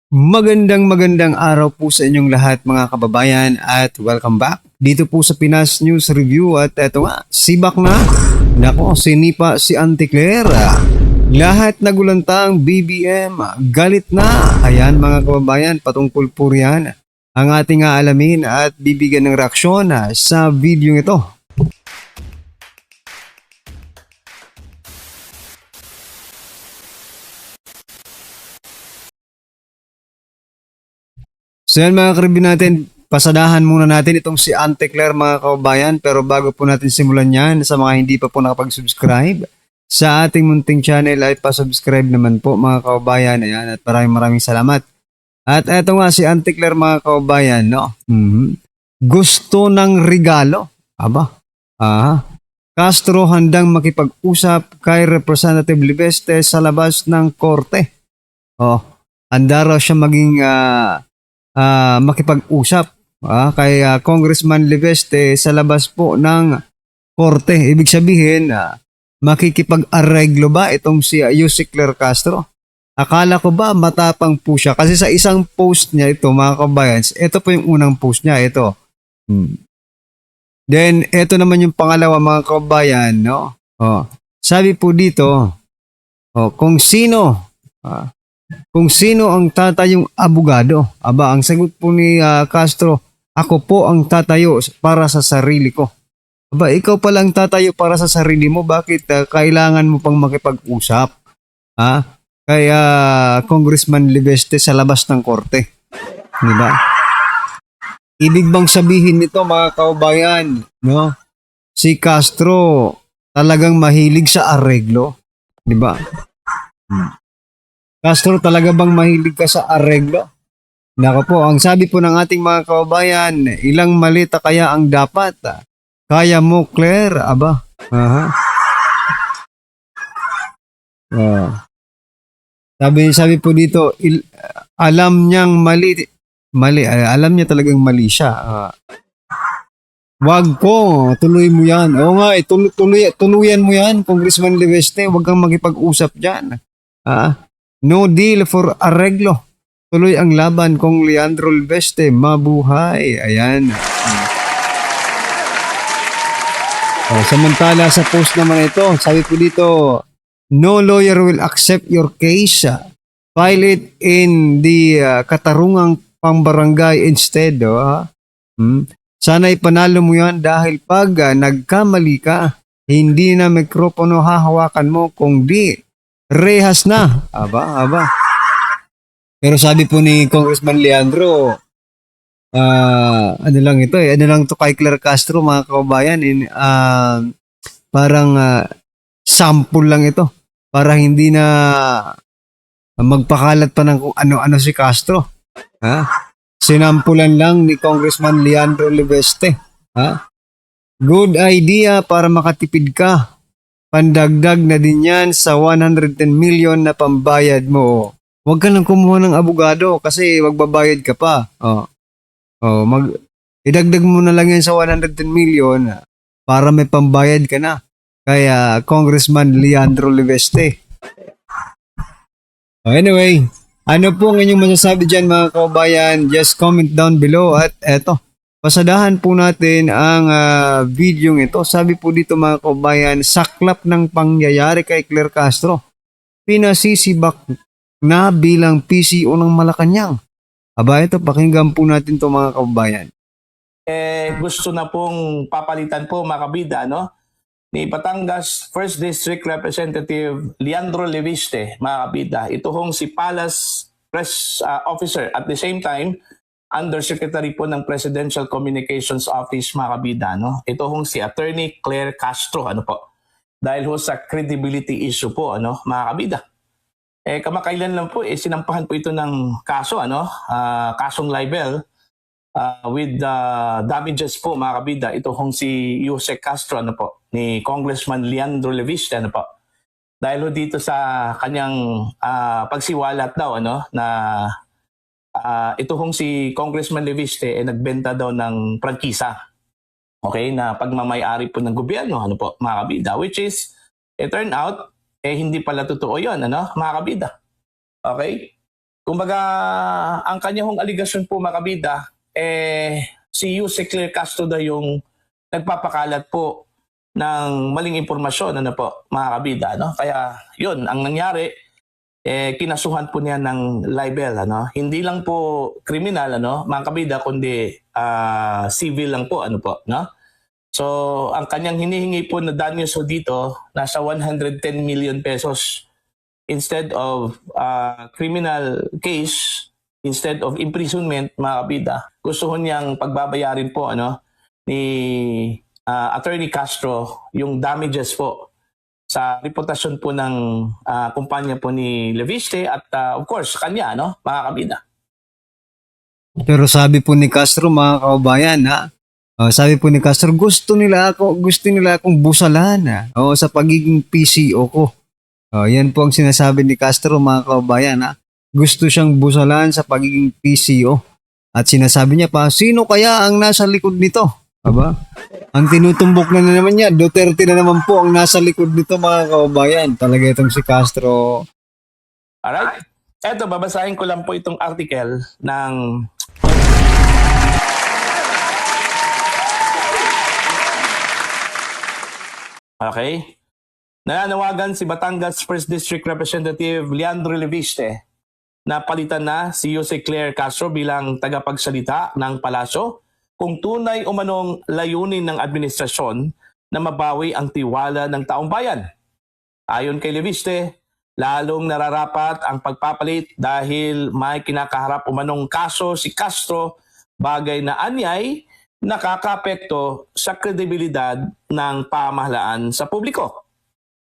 Magandang araw po sa inyong lahat mga kababayan at welcome back dito po sa Pinas News Review at eto nga, sibak na. Nako, sinipa si Auntie Claire. Lahat nagulantang BBM, galit na. Ayan mga kababayan, patungkol po riyan ang ating aalamin at bibigyan ng reaksyon sa video ito. So yan mga karibin natin, pasadahan muna natin itong si Auntie Claire mga kababayan. Pero bago po natin simulan yan, sa mga hindi pa po nakapag-subscribe sa ating munting channel ay pa-subscribe naman po mga kababayan. Ayan, at maraming salamat. At eto nga si Auntie Claire mga kababayan, no? Gusto ng regalo. Aba, Castro handang makipag-usap kay Representative Libeste sa labas ng korte. Oh, handa raw siya maging makipag-usap kay Congressman Libeste sa labas po ng korte. Ibig sabihin, makikipag-areglo ba itong si Yusek Claire Castro? Akala ko ba matapang po siya? Kasi sa isang post niya ito, mga kabayan, ito po yung unang post niya, ito. Then, ito naman yung pangalawa, mga kabayan, no? Sabi po dito, kung sino ang tatayong abogado. Aba, ang sagot po ni Castro, ako po ang tatayo para sa sarili ko. Aba, ikaw palang tatayo para sa sarili mo. Bakit kailangan mo pang makipag-usap? Kay Congressman Libeste sa labas ng korte. Diba? Ibig bang sabihin nito mga kaubayan, no? Si Castro talagang mahilig sa areglo. Diba? Castro, talaga bang mahilig ka sa areglo? Nako po, ang sabi po ng ating mga kababayan, ilang malita kaya ang dapat? Kaya mo, Claire? Aba. Sabi po dito, alam niyang mali, alam niya talagang mali siya. Wag po, tuloy mo yan. Oo nga, tuluyan mo yan, Congressman Libeste, wag kang makipag-usap dyan. No deal for areglo. Tuloy ang laban kung Leandro Libeste, mabuhay. Ayan. Samantala sa post naman ito, sabi po dito, no lawyer will accept your case. File it in the Katarungang Pambarangay instead. Sana ipanalo mo yan dahil pag nagkamali ka, hindi na mikropono hahawakan mo kung di rehas na. Aba. Pero sabi po ni Congressman Leandro, ano lang ito ano lang to kay Claire Castro mga kababayan, parang sample lang ito para hindi na magpakalat pa ng kung ano-ano si Castro. Sinampulan lang ni Congressman Leandro Libeste. Good idea para makatipid ka. Pandagdag na din yan sa 110 million na pambayad mo. Huwag ka nang kumuha ng abogado kasi magbabayad ka pa. Idagdag mo na lang yan sa 110 million para may pambayad ka na. Kaya Congressman Leandro Libeste. Anyway, ano po ang inyong masasabi dyan mga kababayan? Just comment down below at eto. Pasadahan po natin ang video ito. Sabi po dito mga kababayan, saklap ng pangyayari kay Claire Castro. Pinasisibak na bilang PCO ng Malacanang. Aba ito, pakinggan po natin to mga kababayan. Gusto na pong papalitan po mga kabida, no? Ni Batangas 1st District Representative Leandro Libeste, mga kabida. Ito hong si Palace Press Officer at the same time Undersecretary po ng Presidential Communications Office, mga kabida, no? Ito hong si Attorney Claire Castro, ano po? Dahil ho sa credibility issue po, ano, mga kabida. Kamakailan lang po, sinampahan po ito ng kaso, ano? Kasong libel with damages po, mga kabida. Ito hong si Yusek Castro, ano po? Ni Congressman Leandro Libeste, ano po? Dahil ho dito sa kanyang pagsiwalat daw, ano, na ito hong si Congressman Libeste nagbenta daw ng prangkisa. Okay, na pagmamay-ari po ng gobyerno, ano po, mga kabida, which is it turned out hindi pala totoo 'yon, ano, mga kabida. Okay? Kumbaga, ang kanya hong aligasyon po mga kabida, si Yuse Claire Castro daw yung nagpapakalat po ng maling impormasyon, ano po, mga kabida, no? Kaya, yun, ang nangyari, kinasuhan po niya ng libel, ano? Hindi lang po kriminal, ano, mga kabida, kundi civil lang po, ano po, no? So, ang kanyang hinihingi po na danyos ho dito, nasa 110 million pesos instead of criminal case, instead of imprisonment, mga kabida. Gusto ho niyang pagbabayarin po, ano, ni Attorney Castro yung damages po sa reputasyon po ng kumpanya po ni Leviste at of course kanya, no, mga kabida. Pero sabi po ni Castro, mga kababayan, sabi po ni Castro, gusto nila akong busalan sa pagiging PCO ko. Yan po ang sinasabi ni Castro, mga kababayan. Gusto siyang busalan sa pagiging PCO. At sinasabi niya pa, sino kaya ang nasa likod nito? Aba? Ang tinutumbok na naman niya, Duterte na naman po ang nasa likod nito, mga kababayan. Talaga itong si Castro. Alright? Eto, babasahin ko lang po itong article ng okay? Nananawagan si Batangas 1st District Representative Leandro Leviste na palitan na si Jose Claire Castro bilang tagapagsalita ng palasyo kung tunay umanong layunin ng administrasyon na mabawi ang tiwala ng taong bayan. Ayon kay Leviste, lalong nararapat ang pagpapalit dahil may kinakaharap umanong kaso si Castro, bagay na anyay nakakaapekto sa kredibilidad ng pamahalaan sa publiko.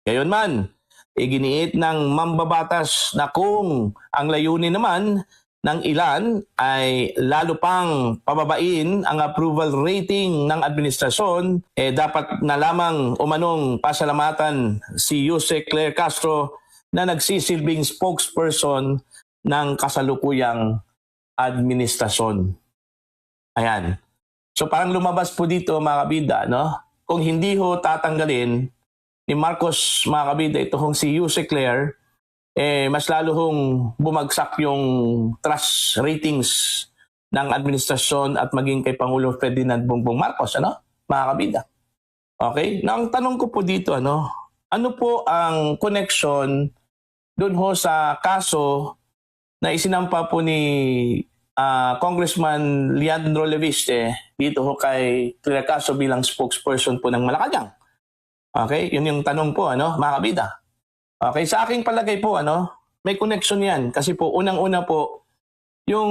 Gayunman, iginiit ng mambabatas na kung ang layunin naman ng ilan ay lalo pang pababain ang approval rating ng administrasyon, dapat na lamang umanong pasalamatan si Jose Claire Castro na nagsisilbing spokesperson ng kasalukuyang administrasyon. Ayan. So parang lumabas po dito, mga kabida, no? Kung hindi ho tatanggalin ni Marcos, mga kabida, ito hong si Jose Claire, mas lalo hong bumagsak yung trust ratings ng administrasyon at maging kay Pangulong Ferdinand Bongbong Marcos, ano? Mga kabida. Okay? Na ang tanong ko po dito, ano po ang connection doon ho sa kaso na isinampa po ni Congressman Leandro Leviste dito ho kay Claire Castro bilang spokesperson po ng Malacanang. Okay? Yun yung tanong po, mga kabida. Okay, sa aking palagay po, may connection yan. Kasi po, unang-una po, yung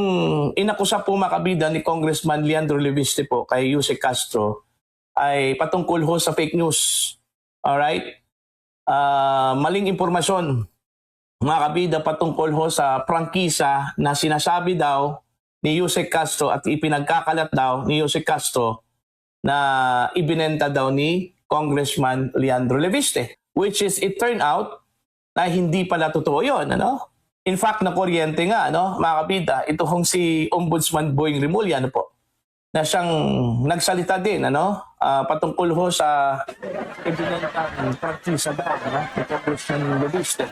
inakusa po, mga kabida, ni Congressman Leandro Leviste po kay Jose Castro ay patungkol ho sa fake news. Alright? Maling impormasyon, mga kabida, patungkol ho sa prangkisa na sinasabi daw ni Jose Castro at ipinagkakalat daw ni Jose Castro na ibinenta daw ni Congressman Leandro Leviste. Which is, it turned out na hindi pala totoo yun. In fact, nakuryente nga, mga kabida, ito hong si Ombudsman Boying Rimulya, na siyang nagsalita din, patungkol ho sa ibinentang prangkisa daw, ni Congressman Leviste.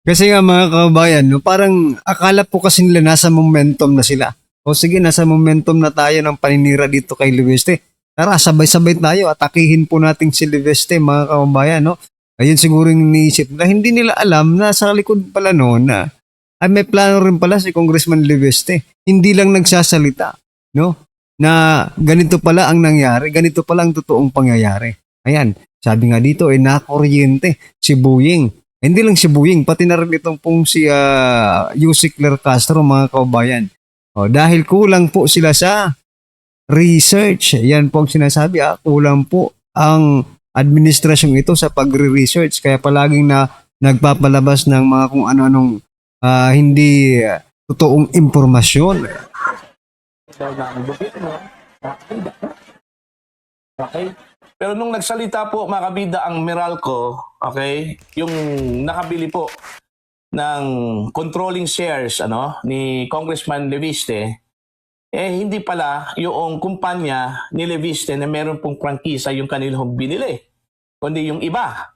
Kasi nga, mga kababayan, parang akala po kasi nila nasa momentum na sila. O sige, nasa momentum na tayo ng paninira dito kay Leviste. Tara, sabay-sabay tayo, atakihin po natin si Leviste, mga kababayan, Ayun siguro yung iniisip na hindi nila alam na sa likod pala noon ay may plano rin pala si Congressman Leviste. Hindi lang nagsasalita, na ganito pala ang nangyari, ganito pala ang totoong pangyayari. Ayan, sabi nga dito, nakuryente si Boying. Hindi lang si Boying, pati na rin itong pong si Jose Claire Castro, mga kababayan. Dahil kulang po sila sa research. Yan po ang sinasabi, kulang po ang administrasyong ito sa pagre-research. Kaya palaging nagpapalabas ng mga kung ano-anong hindi totoong impormasyon. Okay? Pero nung nagsalita po, mga kabida, ang Meralco, okay, yung nakabili po ng controlling shares ni Congressman Leviste, hindi pala yung kumpanya ni Leviste na meron pong prangkisa yung kanilang binili, kundi yung iba.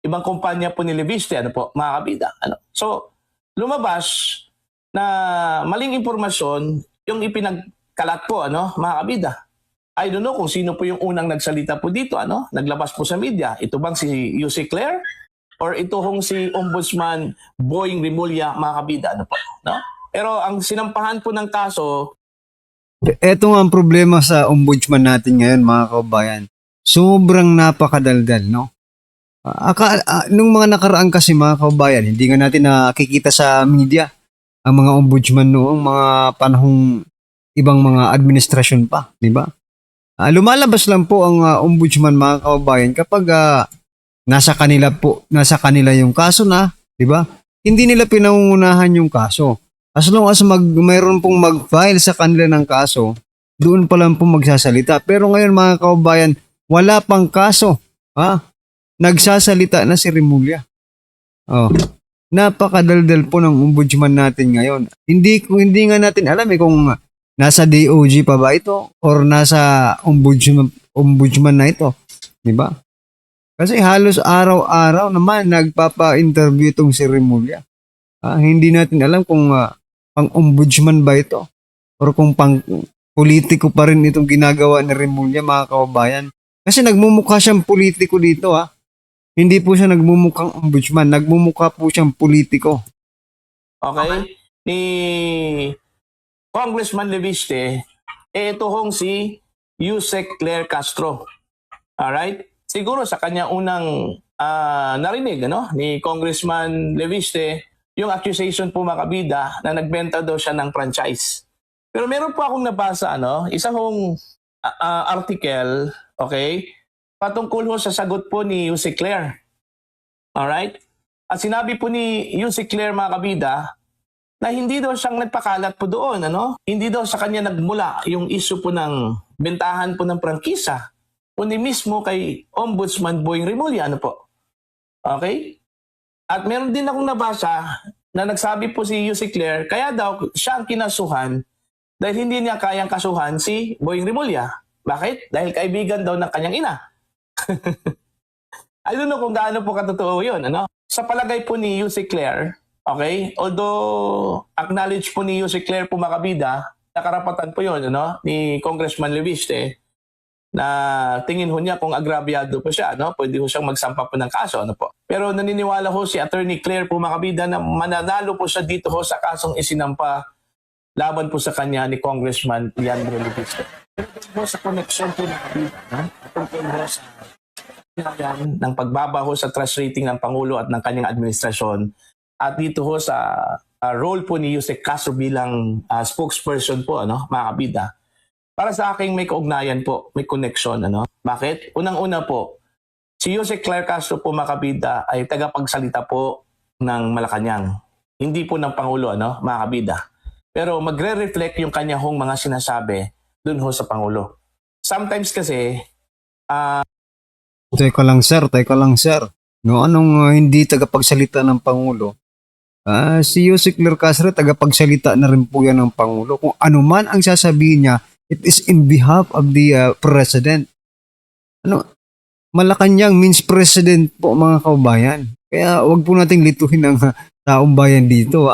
ibang kumpanya po ni Leviste, ano po, mga kabida. Ano? So, lumabas na maling impormasyon yung ipinagkalat po, ano, mga kabida. I don't know kung sino po yung unang nagsalita po dito, ano, naglabas po sa media. Ito bang si Yusek Claire? Or ito hong si Ombudsman Boying Rimulya, mga kabida, ano po, no? Pero ang sinampahan po ng kaso, Ito nga ang problema sa ombudsman natin ngayon, mga kababayan. Sobrang napakadaldal, no? Nung mga nakaraan kasi, mga kababayan, hindi nga natin nakikita sa media ang mga ombudsman noong mga panahong ibang mga administrasyon pa, di ba? Lumalabas lang po ang ombudsman, mga kababayan, kapag nasa kanila yung kaso na, di ba? Hindi nila pinangungunahan yung kaso. As long as mayroon pong mag-file sa kanila ng kaso, doon pa lang po magsasalita. Pero ngayon, mga kababayan, wala pang kaso. Nagsasalita na si Rimulya. Napakadaldal po ng ombudsman natin ngayon. Hindi nga natin alam kung nasa DOJ pa ba ito or nasa ombudsman na ito. Di ba? Kasi halos araw-araw naman nagpapa-interview itong si Rimulya. Hindi natin alam kung pang ombudsman ba ito or kung pang politiko pa rin itong ginagawa ni Rimulya, mga kababayan. Kasi nagmumukha siyang politiko dito. Hindi po siya nagmumukhang ombudsman, nagmumukha po siyang politiko. okay, ni Congressman Leviste, ito hong si Yusek Claire Castro. Alright? Siguro sa kanya unang narinig, ano, ni Congressman Leviste, yung accusation po, mga kabida, na nagbenta daw siya ng franchise. Pero meron po akong nabasa, ano, isang article, okay, patungkol ho sa sagot po ni Yusek Claire. Alright? At sinabi po ni Yusek Claire, mga kabida, na hindi daw siyang nagpakalat po doon, ano? Hindi daw sa kanya nagmula yung issue po ng bentahan po ng prangkisa, kundi mismo kay Ombudsman Boying Rimulya, ano po. Okay? At meron din akong nabasa na nagsabi po si Yusek Claire, kaya daw siya ang kinasuhan dahil hindi niya kayang kasuhan si Boying Rimulya. Bakit? Dahil kaibigan daw ng kanyang ina. I don't know kung gaano po katotoo yun, ano? Sa palagay po ni Yusek Claire, okay, although acknowledge po ni Yusek Claire po, mga kabida, na karapatan po yun, ano, ni Congressman Leviste, na tingin ho niya kung agrabyado po siya, no? Pwede ho siyang magsampa po ng kaso, ano po. Pero naniniwala ho si Attorney Claire po, mga kabida, na mananalo po siya dito ho sa kasong isinampa laban po sa kanya ni Congressman Leandro Leviste. Pero po sa connection po, mga kabida, tungkol ho sa ng pagbaba ho sa trust rating ng Pangulo at ng kanyang administrasyon, at dito ho sa role po ni Yusek Castro bilang spokesperson po, ano, mga kabida. Para sa akin may kaugnayan po, may connection, ano? Bakit? Unang-una po, si Yusek Claire Castro po, mga kabida, ay tagapagsalita po ng Malacanang. Hindi po ng Pangulo, ano, mga kabida. Pero magre-reflect yung kanya hong mga sinasabi dun ho sa Pangulo. Sometimes kasi, Teka lang, sir. No, anong hindi tagapagsalita ng Pangulo? Si Yusek Claire Castro, tagapagsalita na rin po yan ng Pangulo. Kung ano man ang sasabihin niya, it is in behalf of the President. Malacanang means President po, mga kababayan. Kaya wag po nating lituhin ang taong bayan dito.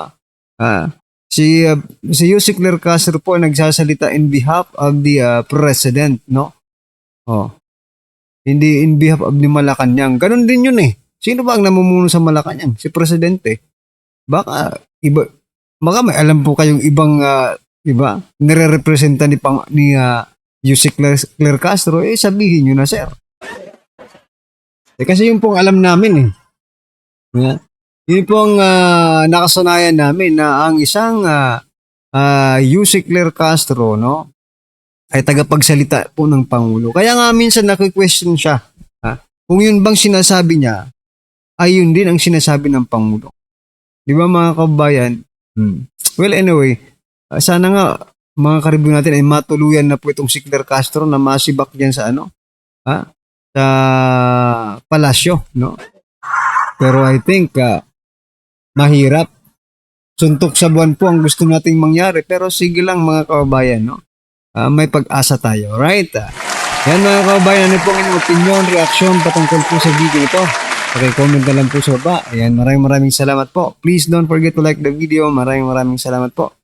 Si Yusek Claire Castro po nagsasalita in behalf of the President, no? Hindi in behalf of the Malacanang. Ganon din yun eh. Sino ba ang namumuno sa Malacanang? Si Presidente. Baka may alam po kayong ibang iba, nire-representa ni Yusek Claire Castro, sabihin nyo na, sir. Kasi yun pong alam namin eh. Yun pong nakasanayan namin na ang isang Yusek Claire Castro, no, ay tagapagsalita po ng Pangulo. Kaya nga minsan naki-question siya, kung yun bang sinasabi niya, ay yun din ang sinasabi ng Pangulo. Di ba, mga kabayan? Well, anyway, sana nga mga karibong natin ay matuluyan na po itong si Claire Castro na masibak dyan sa sa palasyo, no? Pero I think mahirap. Suntok sa buwan po ang gusto nating mangyari, pero sige lang, mga kababayan, no? May pag-asa tayo, right? Yan, mga kababayan, ano pong inyong opinion, reaksyon patungkol po sa video ito? Paki-comment na lang po sa baba. Ayan, maraming salamat po. Please don't forget to like the video. Maraming salamat po.